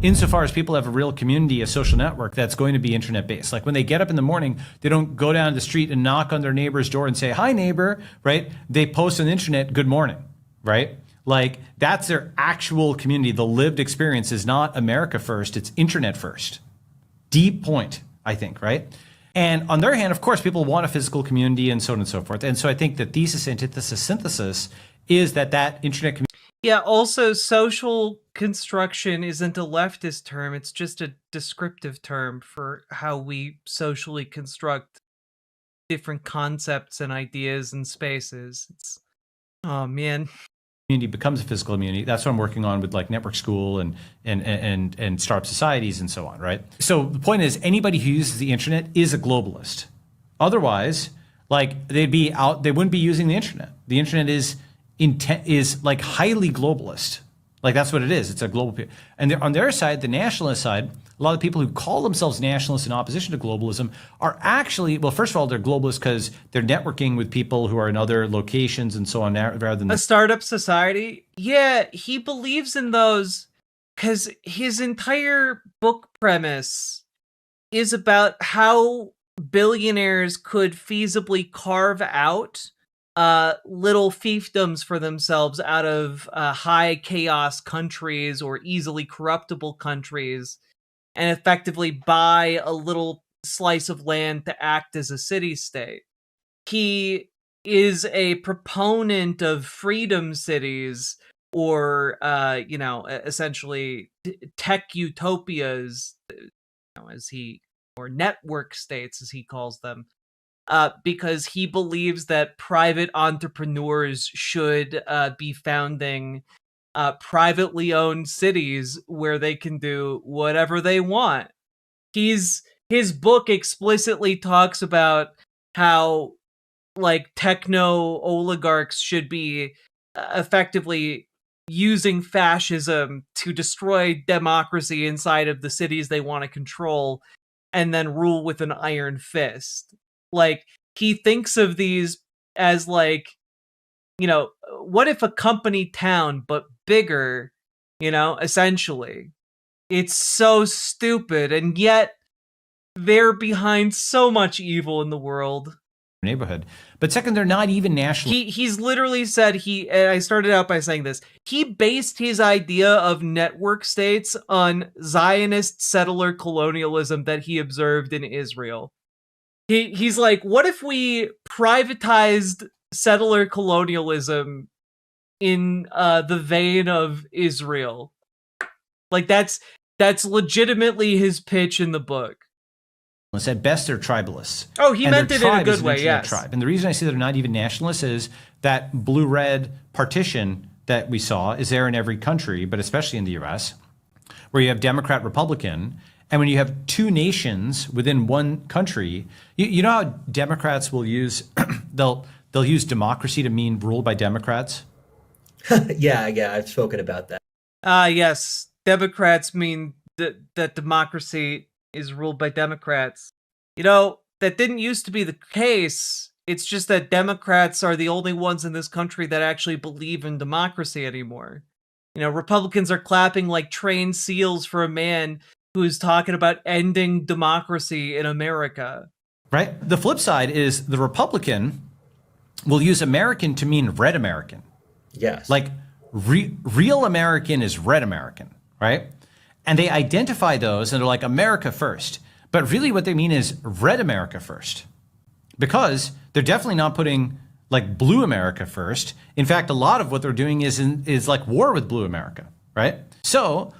insofar as people have a real community, a social network that's going to be internet based. Like when they get up in the morning, they don't go down the street and knock on their neighbor's door and say, "Hi, neighbor," right? They post on the internet, "Good morning," right? Like that's their actual community. The lived experience is not America first, it's internet first. Deep point, I think, right? And on the other hand, of course, people want a physical community and so on and so forth. And so I think the thesis, antithesis, synthesis is that internet community. Yeah, also social construction isn't a leftist term. It's just a descriptive term for how we socially construct different concepts and ideas and spaces. Oh man. Community becomes a physical community. That's what I'm working on with like Network School and startup societies and so on, right? So the point is, anybody who uses the internet is a globalist. Otherwise, like they wouldn't be using the internet. The internet is like highly globalist. Like that's what it is. It's a global. And on their side, the nationalist side, a lot of people who call themselves nationalists in opposition to globalism are actually, well, first of all, they're globalists because they're networking with people who are in other locations and so on, rather than a startup society. Yeah, he believes in those because his entire book premise is about how billionaires could feasibly carve out little fiefdoms for themselves out of high chaos countries or easily corruptible countries, and effectively buy a little slice of land to act as a city-state. He is a proponent of freedom cities, or essentially tech utopias, or network states, as he calls them. Because he believes that private entrepreneurs should be founding privately owned cities where they can do whatever they want. His book explicitly talks about how like techno oligarchs should be effectively using fascism to destroy democracy inside of the cities they want to control and then rule with an iron fist. Like, he thinks of these as like, what if a company town, but bigger, essentially. It's so stupid, and yet they're behind so much evil in the world. Neighborhood. But second, they're not even national. He's literally said and I started out by saying this, he based his idea of network states on Zionist settler colonialism that he observed in Israel. He's like, what if we privatized settler colonialism in the vein of Israel? Like that's legitimately his pitch in the book. At best, they're tribalists. Oh, he meant it in a good way, yes. Tribe. And the reason I say they're not even nationalists is that blue-red partition that we saw is there in every country, but especially in the US, where you have Democrat, Republican. And when you have two nations within one country, you know how Democrats will use, they'll use democracy to mean ruled by Democrats? Yeah, I've spoken about that. Yes, Democrats mean that democracy is ruled by Democrats. That didn't used to be the case. It's just that Democrats are the only ones in this country that actually believe in democracy anymore. Republicans are clapping like trained seals for a man who's talking about ending democracy in America. Right. The flip side is the Republican will use American to mean red American. Yes. Like real American is red American, right? And they identify those and they're like America first. But really what they mean is red America first. Because they're definitely not putting like blue America first. In fact, a lot of what they're doing is like war with blue America, right? So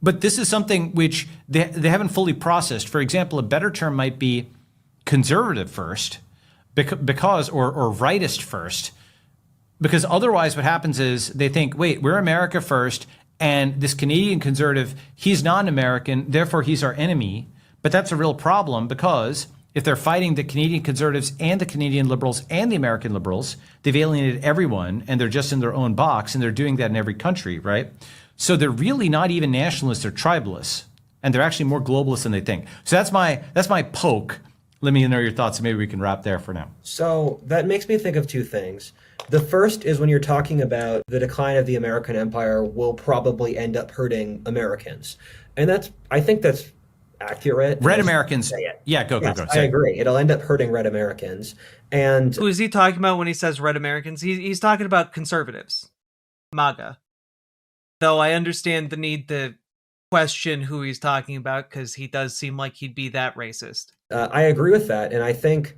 but this is something which they haven't fully processed. For example, a better term might be conservative first, because or rightist first, because otherwise what happens is they think, wait, we're America first, and this Canadian conservative, he's not an American, therefore he's our enemy. But that's a real problem, because if they're fighting the Canadian conservatives and the Canadian liberals and the American liberals, they've alienated everyone, and they're just in their own box, and they're doing that in every country, right? So they're really not even nationalists, they're tribalists, and they're actually more globalists than they think. So that's my poke let me know your thoughts, and maybe we can wrap there for now. So that makes me think of two things. The first is when you're talking about the decline of the American empire will probably end up hurting Americans. And I think that's accurate. Red Americans. Yeah, go. I agree. It'll end up hurting red Americans. And Who is he talking about when he says red Americans? He's talking about conservatives, MAGA. Though I understand the need to question who he's talking about because he does seem like he'd be that racist. I agree with that. And I think,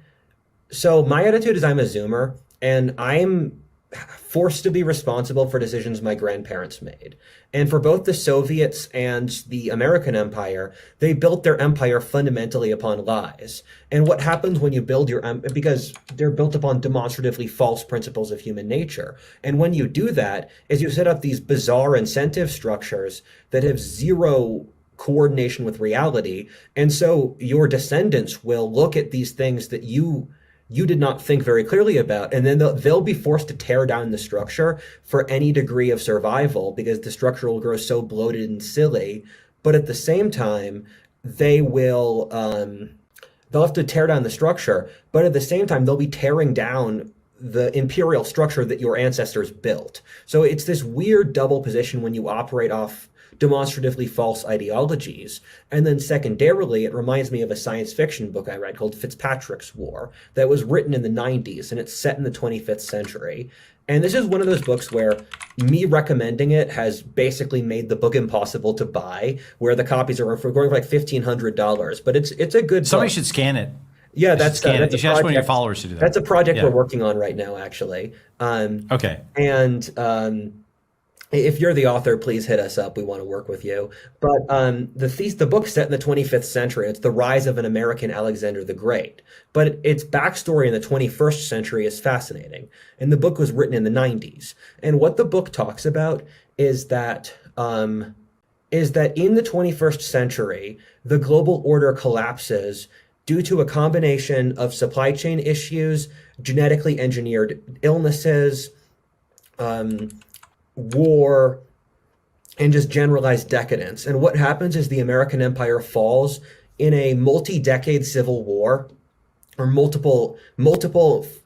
so my attitude is I'm a Zoomer, and I'm forced to be responsible for decisions my grandparents made. And for both the Soviets and the American empire, they built their empire fundamentally upon lies. And what happens when you build your because they're built upon demonstratively false principles of human nature. And when you do that, is you set up these bizarre incentive structures that have zero coordination with reality. And so your descendants will look at these things that you did not think very clearly about, and then they'll be forced to tear down the structure for any degree of survival because the structure will grow so bloated and silly. But at the same time, they'll have to tear down the structure, but at the same time, they'll be tearing down the imperial structure that your ancestors built. So it's this weird double position when you operate off demonstratively false ideologies. And then secondarily, it reminds me of a science fiction book I read called Fitzpatrick's War that was written in the 90s, and it's set in the 25th century. And this is one of those books where me recommending it has basically made the book impossible to buy, where the copies are going for like $1,500. But it's a good Somebody book. should scan it. Yeah, that's scan it. You should ask one of your followers to do that. That's a project we're working on right now, actually. Okay. And if you're the author, please hit us up. We want to work with you. But the book's set in the 25th century. It's the rise of an American Alexander the Great. But its backstory in the 21st century is fascinating. And the book was written in the 90s. And what the book talks about is that in the 21st century, the global order collapses due to a combination of supply chain issues, genetically engineered illnesses, war, and just generalized decadence. And what happens is the American empire falls in a multi-decade civil war, or multiple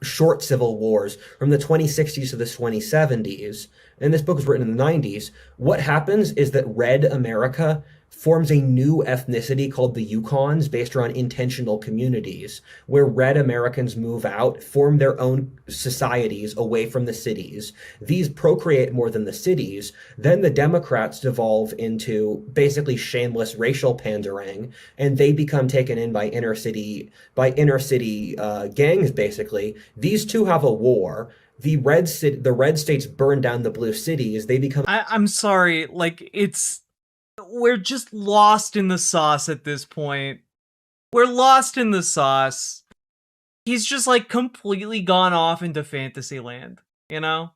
short civil wars from the 2060s to the 2070s. And this book was written in the 90s. What happens is that red America forms a new ethnicity called the Yukons based around intentional communities, where red Americans move out, form their own societies away from the cities. These procreate more than the cities. Then the Democrats devolve into basically shameless racial pandering, and they become taken in by inner city gangs, basically. These two have a war. The red states burn down the blue cities. They become... I'm sorry, like, we're just lost in the sauce at this point. We're lost in the sauce. He's just like completely gone off into fantasy land, you know?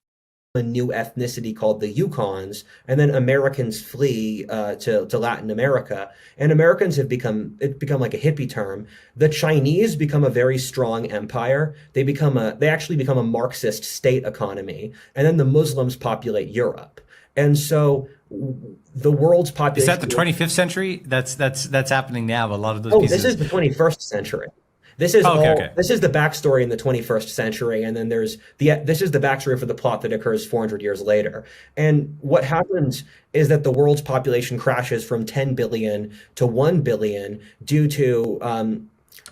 A new ethnicity called the Yukons, and then Americans flee to Latin America. And Americans have become like a hippie term. The Chinese become a very strong empire. They actually become a Marxist state economy. And then the Muslims populate Europe. And so the world's population... Is that the 25th century? That's happening now. A lot of those pieces... This is the 21st century. This is This is the backstory in the 21st century, and then this is the backstory for the plot that occurs 400 years later. And what happens is that the world's population crashes from 10 billion to 1 billion due to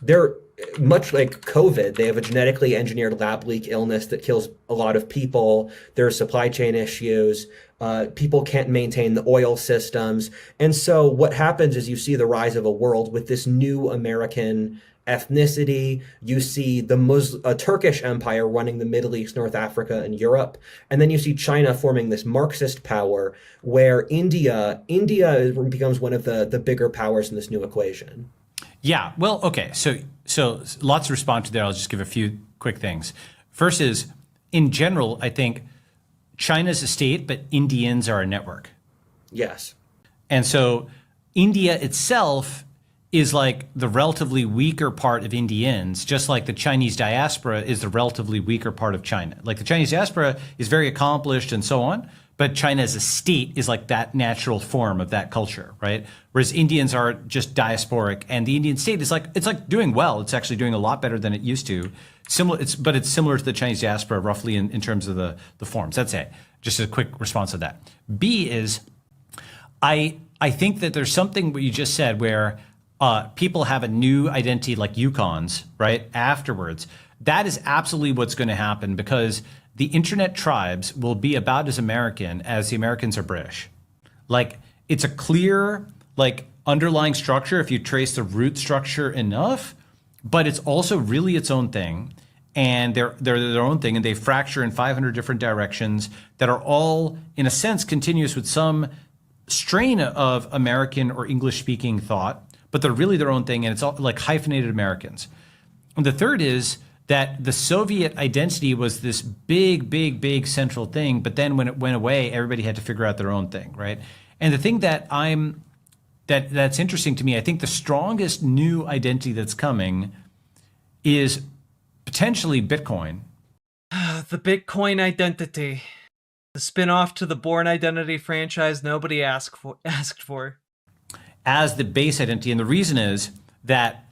they're much like COVID. They have a genetically engineered lab leak illness that kills a lot of people. There are supply chain issues. People can't maintain the oil systems. And so what happens is you see the rise of a world with this new American ethnicity. You see a Turkish empire running the Middle East, North Africa, and Europe. And then you see China forming this Marxist power where India becomes one of the bigger powers in this new equation. Yeah, well, okay. So lots to respond to there. I'll just give a few quick things. First is, in general, I think China's a state, but Indians are a network. Yes. And so India itself is like the relatively weaker part of Indians, just like the Chinese diaspora is the relatively weaker part of China. Like the Chinese diaspora is very accomplished and so on, But China as a state is like that natural form of that culture, right? Whereas Indians are just diasporic, and the Indian state is like, it's like doing well. It's actually doing a lot better than it used to. But it's similar to the Chinese diaspora roughly in terms of the forms. That's A. Just a quick response to that. B is, I think that there's something what you just said where people have a new identity like Yukons, right? Afterwards, that is absolutely what's going to happen, because the internet tribes will be about as American as the Americans are British. Like, it's a clear, like, underlying structure if you trace the root structure enough, but it's also really its own thing. And they're their own thing, and they fracture in 500 different directions that are all, in a sense, continuous with some strain of American or English-speaking thought, but they're really their own thing, and it's all like hyphenated Americans. And the third is that the Soviet identity was this big central thing, but then when it went away, everybody had to figure out their own thing, right? And the thing that's interesting to me, I think the strongest new identity that's coming is potentially Bitcoin. The Bitcoin identity. The spin-off to the Bourne Identity franchise nobody asked for. As the base identity. And the reason is that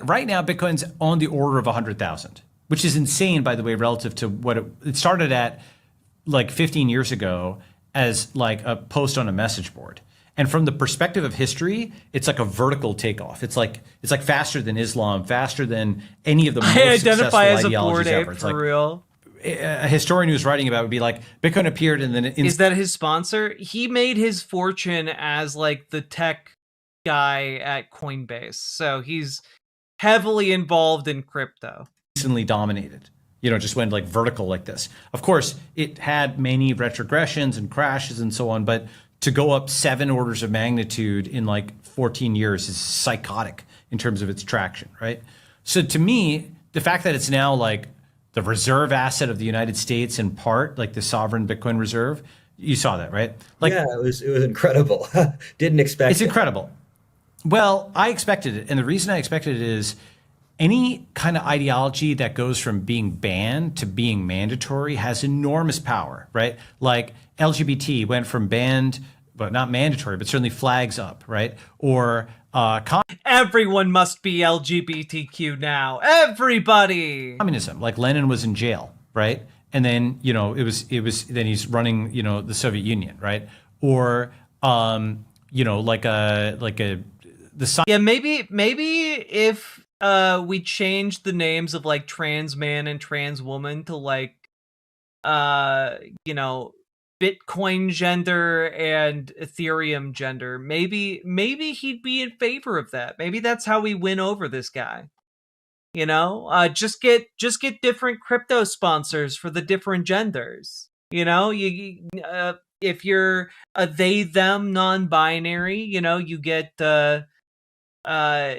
right now, Bitcoin's on the order of 100,000, which is insane, by the way, relative to what it started at like 15 years ago as like a post on a message board. And from the perspective of history, it's like a vertical takeoff. It's like faster than Islam, faster than any of the most successful ideologies ever. It's for like, real. A historian who's writing about it would be like, Bitcoin appeared and then is that his sponsor? He made his fortune as like the tech guy at Coinbase, so he's heavily involved in crypto. Instantly dominated, just went like vertical like this. Of course, it had many retrogressions and crashes and so on, but to go up 7 orders of magnitude in like 14 years is psychotic in terms of its traction, right? So to me, the fact that it's now like the reserve asset of the United States in part, like the sovereign Bitcoin reserve, you saw that, right? Like, yeah, it was incredible. Didn't expect it. It's incredible. Well, I expected it. And the reason I expected it is any kind of ideology that goes from being banned to being mandatory has enormous power, right? Like LGBT went from banned, but not mandatory, but certainly flags up, right? Or everyone must be LGBTQ now. Everybody. Communism, like Lenin was in jail, right? And then, it was then he's running, the Soviet Union, right? Or yeah, maybe if we change the names of like trans man and trans woman to like Bitcoin gender and Ethereum gender, maybe he'd be in favor of that. Maybe that's how we win over this guy. Just get different crypto sponsors for the different genders. If you're a they them non-binary, you get I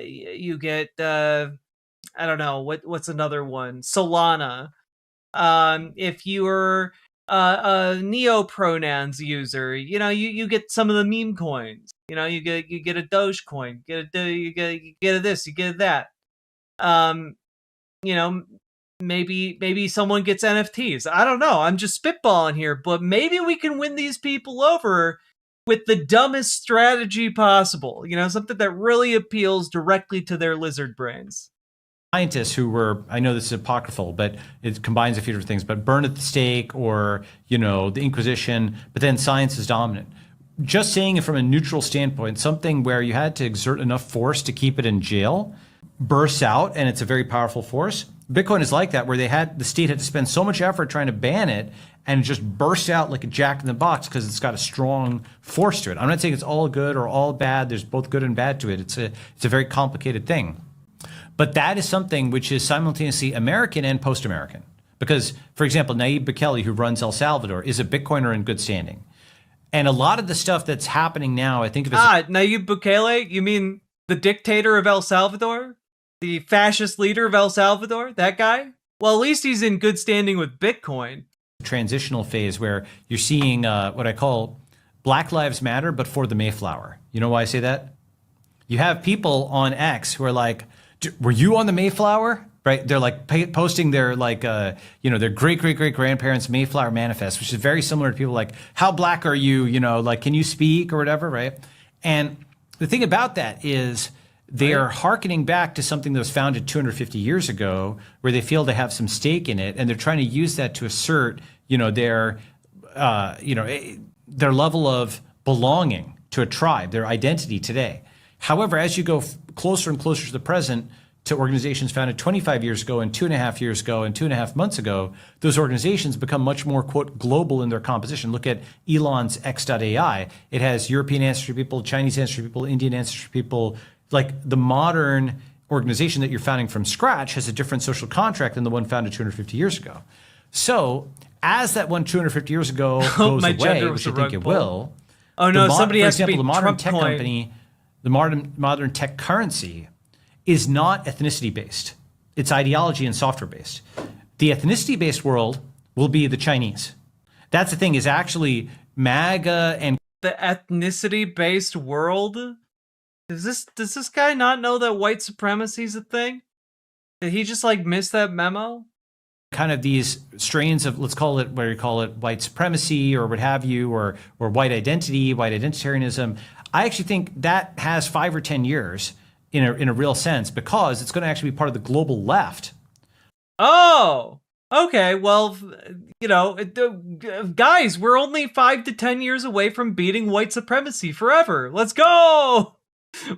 don't know what's another one, Solana. If you're a neo pronouns user, you get some of the meme coins. You get a Doge coin, you get a this, you get that. Maybe someone gets NFTs. I don't know. I'm just spitballing here, but maybe we can win these people over with the dumbest strategy possible. Something that really appeals directly to their lizard brains. Scientists who were, I know this is apocryphal, but it combines a few different things, but burned at the stake or, the Inquisition, but then science is dominant. Just saying it from a neutral standpoint, something where you had to exert enough force to keep it in jail bursts out, and it's a very powerful force. Bitcoin is like that, where the state had to spend so much effort trying to ban it, and it just bursts out like a jack in the box because it's got a strong force to it. I'm not saying it's all good or all bad. There's both good and bad to it. It's a very complicated thing. But that is something which is simultaneously American and post-American. Because, for example, Nayib Bukele, who runs El Salvador, is a Bitcoiner in good standing. And a lot of the stuff that's happening now, I think of as... Nayib Bukele? You mean the dictator of El Salvador? The fascist leader of El Salvador? That guy? Well, at least he's in good standing with Bitcoin. Transitional phase where you're seeing what I call Black Lives Matter, but for the Mayflower. You know why I say that? You have people on X who are like, were you on the Mayflower? right? They're like posting their their great grandparents' Mayflower Manifest, which is very similar to people like, how black are you? Like, can you speak or whatever, right? And the thing about that is they are hearkening back to something that was founded 250 years ago, where they feel they have some stake in it, and they're trying to use that to assert, their level of belonging to a tribe, their identity today. However, as you go closer and closer to the present, to organizations founded 25 years ago and 2.5 years ago and 2.5 months ago, those organizations become much more, quote, global in their composition. Look at Elon's X.AI. It has European ancestry people, Chinese ancestry people, Indian ancestry people. Like, the modern organization that you're founding from scratch has a different social contract than the one founded 250 years ago. So as that one 250 years ago goes away, which I think it will. Oh no, somebody has to be the modern Trump tech coin. company, the modern tech currency is not ethnicity based. It's ideology and software based. The ethnicity based world will be the Chinese. That's the thing, is actually MAGA and The ethnicity based world? Does this guy not know that white supremacy is a thing? Did he just like miss that memo? kind of these strains of, let's call it, where you call it white supremacy or what have you, or white identity, white identitarianism. I actually think that has 5 or 10 years in a real sense, because it's going to actually be part of the global left. Oh, okay. Well, you know, guys, we're only 5 to 10 years away from beating white supremacy forever. Let's go.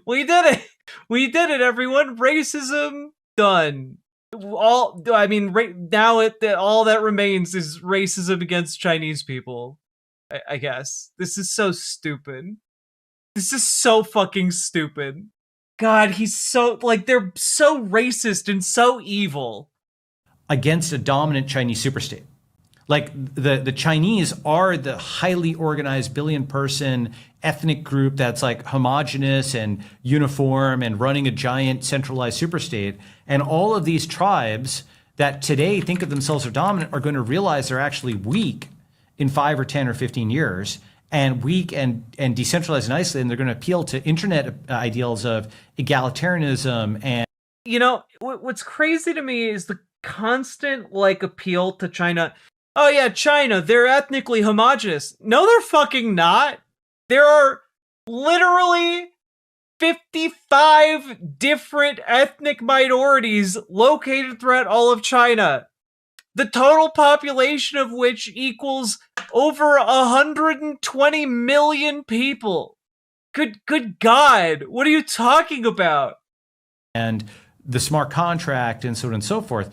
We did it. We did it, everyone. Racism done. Now all that remains is racism against Chinese people. I guess. This is so stupid. This is so fucking stupid. God, he's so, like, they're so racist and so evil. Against a dominant Chinese superstate. Like, the Chinese are the highly organized billion-person ethnic group that's like homogenous and uniform and running a giant centralized superstate. And all of these tribes that today think of themselves as dominant are going to realize they're actually weak in 5 or 10 or 15 years, and weak and decentralized and isolated. And they're going to appeal to internet ideals of egalitarianism. And, you know, what's crazy to me is the constant, like, appeal to China. Oh yeah, China, they're ethnically homogenous. No, they're fucking not. There are literally 55 different ethnic minorities located throughout all of China, the total population of which equals over 120 million people. Good God, what are you talking about? And the smart contract and so on and so forth.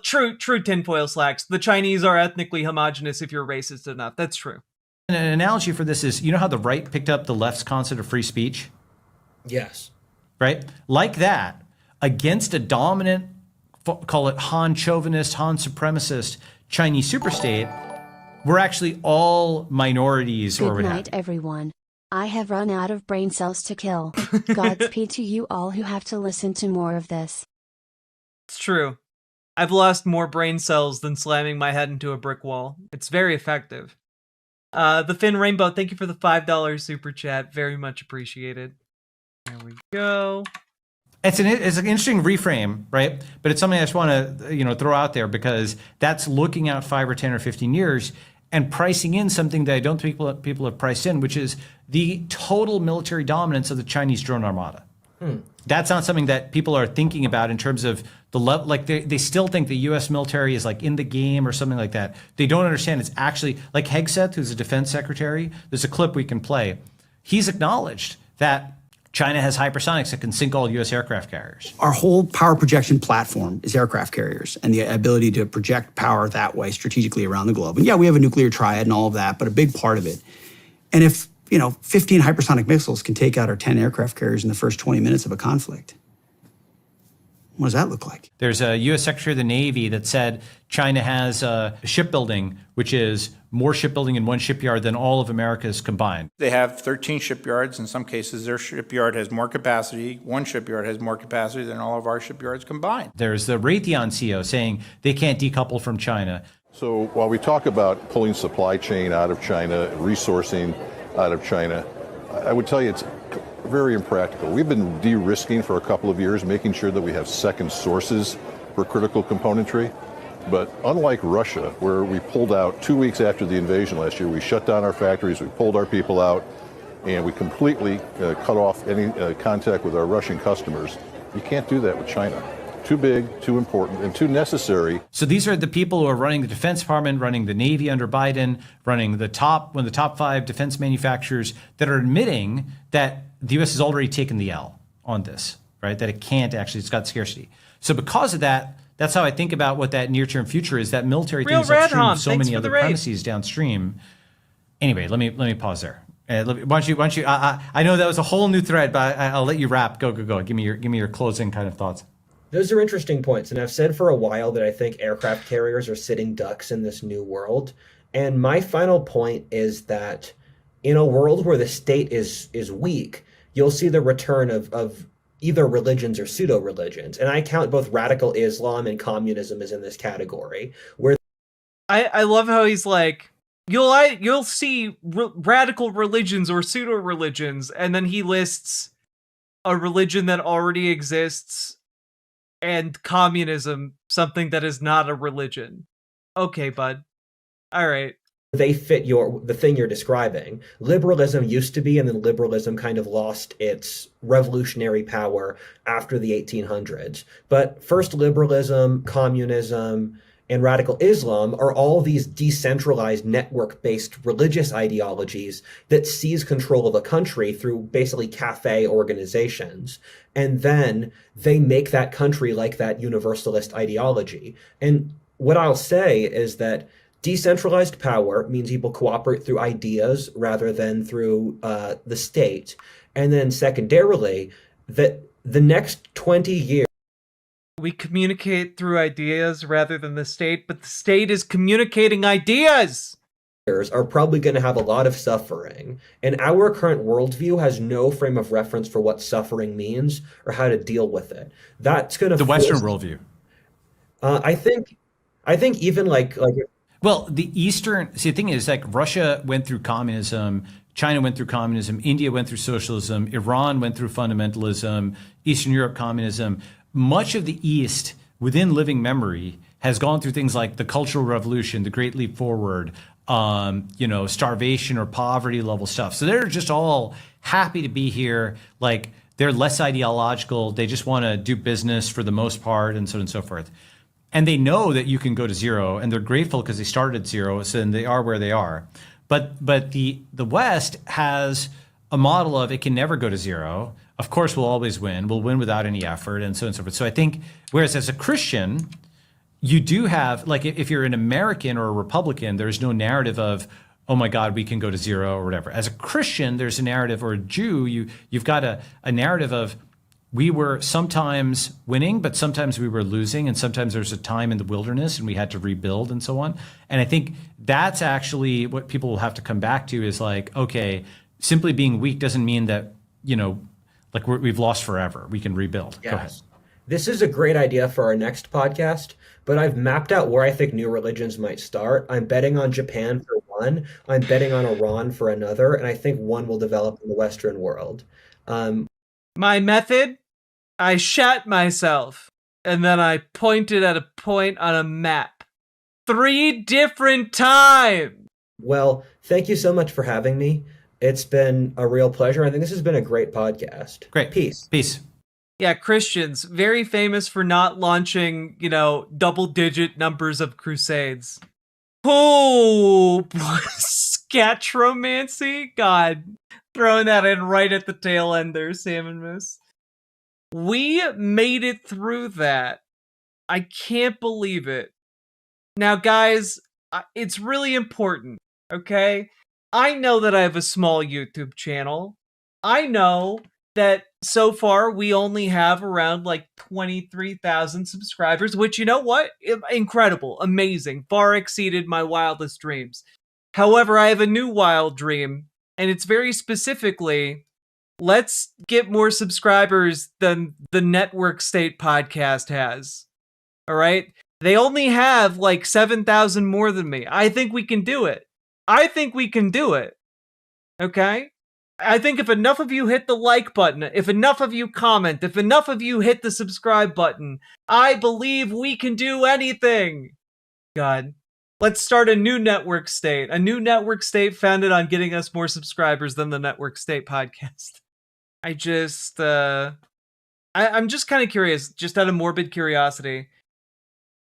True tinfoil slacks. The Chinese are ethnically homogenous if you're racist enough. That's true. And an analogy for this is, you know how the right picked up the left's concept of free speech? Yes. Right? Like that, against a dominant, call it Han chauvinist, Han supremacist Chinese superstate, we're actually all minorities. Good night, everyone. I have run out of brain cells to kill. Godspeed to you all who have to listen to more of this. It's true. I've lost more brain cells than slamming my head into a brick wall. It's very effective. The Finn Rainbow, thank you for the $5 super chat. Very much appreciated. There we go. It's an interesting reframe, right? But it's something I just want to throw out there, because that's looking out 5 or 10 or 15 years and pricing in something that I don't think people have priced in, which is the total military dominance of the Chinese drone armada. That's not something that people are thinking about in terms of the level. Like, they still think the U.S. military is like in the game or something like that. They don't understand it's actually, like Hegseth, who's a defense secretary, there's a clip we can play. He's acknowledged that China has hypersonics that can sink all U.S. aircraft carriers. Our whole power projection platform is aircraft carriers and the ability to project power that way strategically around the globe. And yeah, we have a nuclear triad and all of that, but a big part of it. And if 15 hypersonic missiles can take out our 10 aircraft carriers in the first 20 minutes of a conflict, what does that look like? There's a U.S. Secretary of the Navy that said China has shipbuilding, which is more shipbuilding in one shipyard than all of America's combined. They have 13 shipyards. In some cases, their shipyard has more capacity. One shipyard has more capacity than all of our shipyards combined. There's the Raytheon CEO saying they can't decouple from China. So while we talk about pulling supply chain out of China, resourcing out of China, I would tell you it's very impractical. We've been de-risking for a couple of years, making sure that we have second sources for critical componentry. But unlike Russia, where we pulled out 2 weeks after the invasion last year, we shut down our factories, we pulled our people out, and we completely cut off any contact with our Russian customers. You can't do that with China. Too big, too important, and too necessary. So these are the people who are running the Defense Department, running the Navy under Biden, running one of the top 5 defense manufacturers that are admitting that the U.S. has already taken the L on this, right? That it can't actually, it's got scarcity. So because of that, that's how I think about what that near-term future is. That military thing is upstream of so many other premises downstream. Anyway, let me pause there. Why don't you? I know that was a whole new thread, but I'll let you wrap. Go. Give me your closing kind of thoughts. Those are interesting points, and I've said for a while that I think aircraft carriers are sitting ducks in this new world. And my final point is that in a world where the state is weak, you'll see the return of either religions or pseudo-religions. And I count both radical Islam and communism as in this category. Where I love how he's like, you'll see radical religions or pseudo-religions, and then he lists a religion that already exists and communism, something that is not a religion. Okay, bud. All right. they fit the thing you're describing. Liberalism used to be, and then liberalism kind of lost its revolutionary power after the 1800s. But first liberalism, communism, and radical Islam are all these decentralized network-based religious ideologies that seize control of a country through basically cafe organizations. And then they make that country like that universalist ideology. And what I'll say is that decentralized power means people cooperate through ideas rather than through the state. And then secondarily, that the next 20 years, we communicate through ideas rather than the state, but the state is communicating ideas are probably going to have a lot of suffering. And our current worldview has no frame of reference for what suffering means or how to deal with it. That's going to the Western worldview. I think even like well, the Eastern, see, the thing is, like, Russia went through communism, China went through communism, India went through socialism, Iran went through fundamentalism, Eastern Europe communism. Much of the East, within living memory, has gone through things like the Cultural Revolution, the Great Leap Forward, starvation or poverty level stuff. So they're just all happy to be here. Like, they're less ideological. They just want to do business for the most part, and so on and so forth. And they know that you can go to zero, and they're grateful because they started at zero, so they are where they are. But the West has a model of it can never go to zero. Of course, we'll always win. We'll win without any effort, and so on and so forth. So I think, whereas as a Christian, you do have, like, if you're an American or a Republican, there's no narrative of, oh my God, we can go to zero or whatever. As a Christian, there's a narrative, or a Jew, you've got a narrative of, we were sometimes winning, but sometimes we were losing, and sometimes there's a time in the wilderness and we had to rebuild and so on. And I think that's actually what people will have to come back to is like, okay, simply being weak doesn't mean that, like we've lost forever. We can rebuild. Yes. Go ahead. This is a great idea for our next podcast, but I've mapped out where I think new religions might start. I'm betting on Japan for one. I'm betting on Iran for another, and I think one will develop in the Western world. My method, I shat myself, and then I pointed at a point on a map 3 different times. Well, thank you so much for having me. It's been a real pleasure. I think this has been a great podcast. Great. Peace. Peace. Yeah, Christians, very famous for not launching, double-digit numbers of crusades. Oh, scatromancy? God, throwing that in right at the tail end there, Sam and Miss. We made it through that. I can't believe it. Now, guys, it's really important, okay? I know that I have a small YouTube channel. I know that so far we only have around like 23,000 subscribers, which, you know what? Incredible, amazing, far exceeded my wildest dreams. However, I have a new wild dream, and it's very specifically, let's get more subscribers than the Network State podcast has. All right? They only have like 7,000 more than me. I think we can do it. Okay? I think if enough of you hit the like button, if enough of you comment, if enough of you hit the subscribe button, I believe we can do anything. God. Let's start a new network state. A new network state founded on getting us more subscribers than the Network State podcast. I'm just kind of curious, just out of morbid curiosity.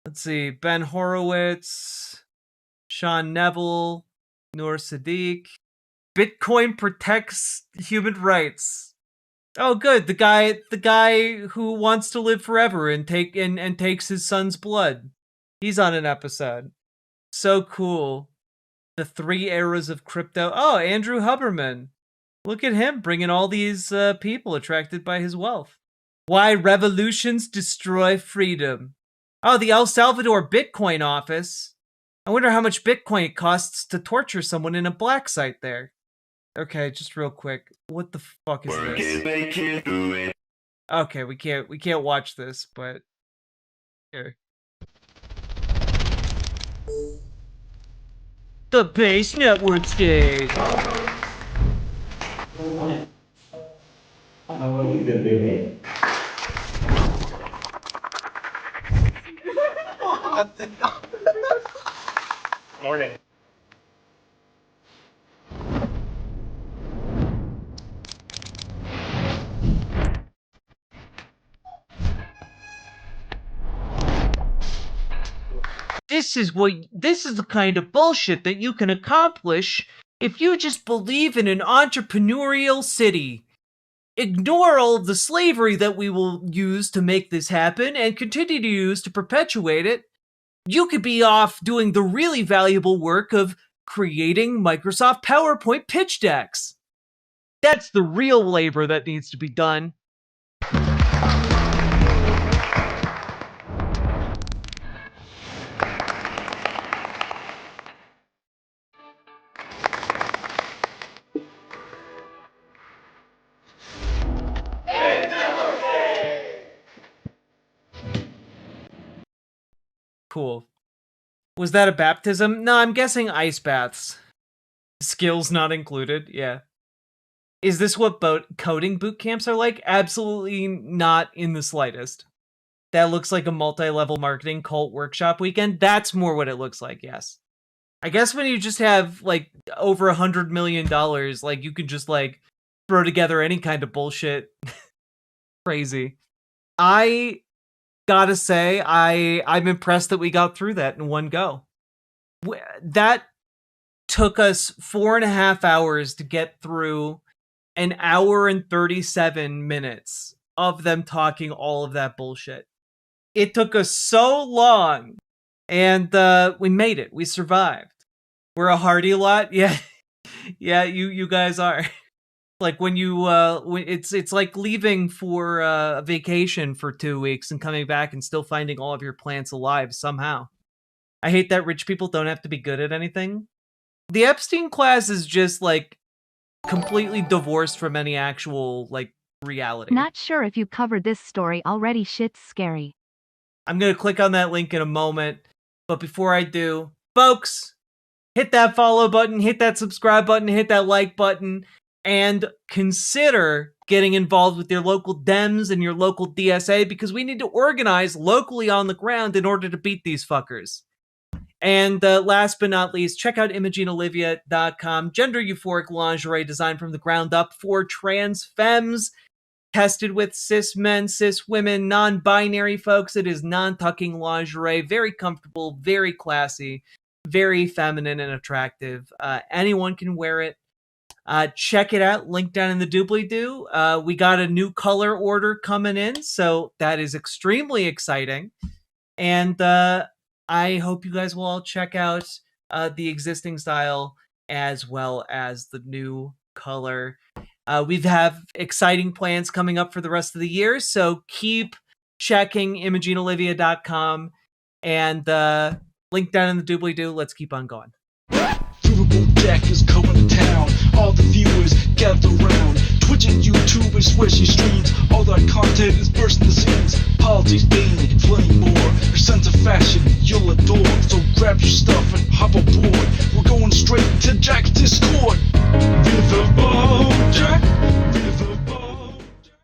Let's see. Ben Horowitz, Sean Neville, Noor Sadiq. Bitcoin protects human rights. Oh, good. The guy who wants to live forever and takes his son's blood. He's on an episode. So cool. The 3 eras of crypto. Oh, Andrew Huberman. Look at him bringing all these people attracted by his wealth. Why revolutions destroy freedom. Oh, the El Salvador Bitcoin office. I wonder how much Bitcoin it costs to torture someone in a black site there. Okay, just real quick. What the fuck is this? Okay, we can't watch this, but here. The Base Network State. Morning. This is the kind of bullshit that you can accomplish if you just believe in an entrepreneurial city. Ignore all of the slavery that we will use to make this happen and continue to use to perpetuate it. You could be off doing the really valuable work of creating Microsoft PowerPoint pitch decks. That's the real labor that needs to be done. Cool. Was that a baptism? No, I'm guessing ice baths. Skills not included, yeah. Is this what coding boot camps are like? Absolutely not in the slightest. That looks like a multi-level marketing cult workshop weekend. That's more what it looks like, yes. I guess when you just have, like, over $100 million, like, you can just, like, throw together any kind of bullshit. Crazy. I gotta say, I'm impressed that we got through that in one go. That took us 4.5 hours to get through an hour and 37 minutes of them talking all of that bullshit. It took us so long, and we made it. We survived. We're a hardy lot. Yeah, yeah, you guys are. Like when it's like leaving for a vacation for 2 weeks and coming back and still finding all of your plants alive somehow. I hate that rich people don't have to be good at anything. The Epstein class is just like completely divorced from any actual like reality. Not sure if you covered this story already. Shit's scary. I'm gonna click on that link in a moment, but before I do, folks, hit that follow button, hit that subscribe button, hit that like button. And consider getting involved with your local Dems and your local DSA because we need to organize locally on the ground in order to beat these fuckers. And last but not least, check out ImogeneOlivia.com. Gender euphoric lingerie designed from the ground up for trans femmes. Tested with cis men, cis women, non-binary folks. It is non-tucking lingerie. Very comfortable, very classy, very feminine and attractive. Anyone can wear it. Check it out. Link down in the doobly-doo. We got a new color order coming in, so that is extremely exciting. And I hope you guys will all check out the existing style as well as the new color. We have exciting plans coming up for the rest of the year, so keep checking ImogeneOlivia.com and link down in the doobly-doo. Let's keep on going. Riverboat deck is coming to town. All the viewers gather round. Twitch and YouTube is where she streams. All that content is bursting the scenes. Politics, dating, plenty more. Her sense of fashion you'll adore. So grab your stuff and hop aboard. We're going straight to Jack's Discord.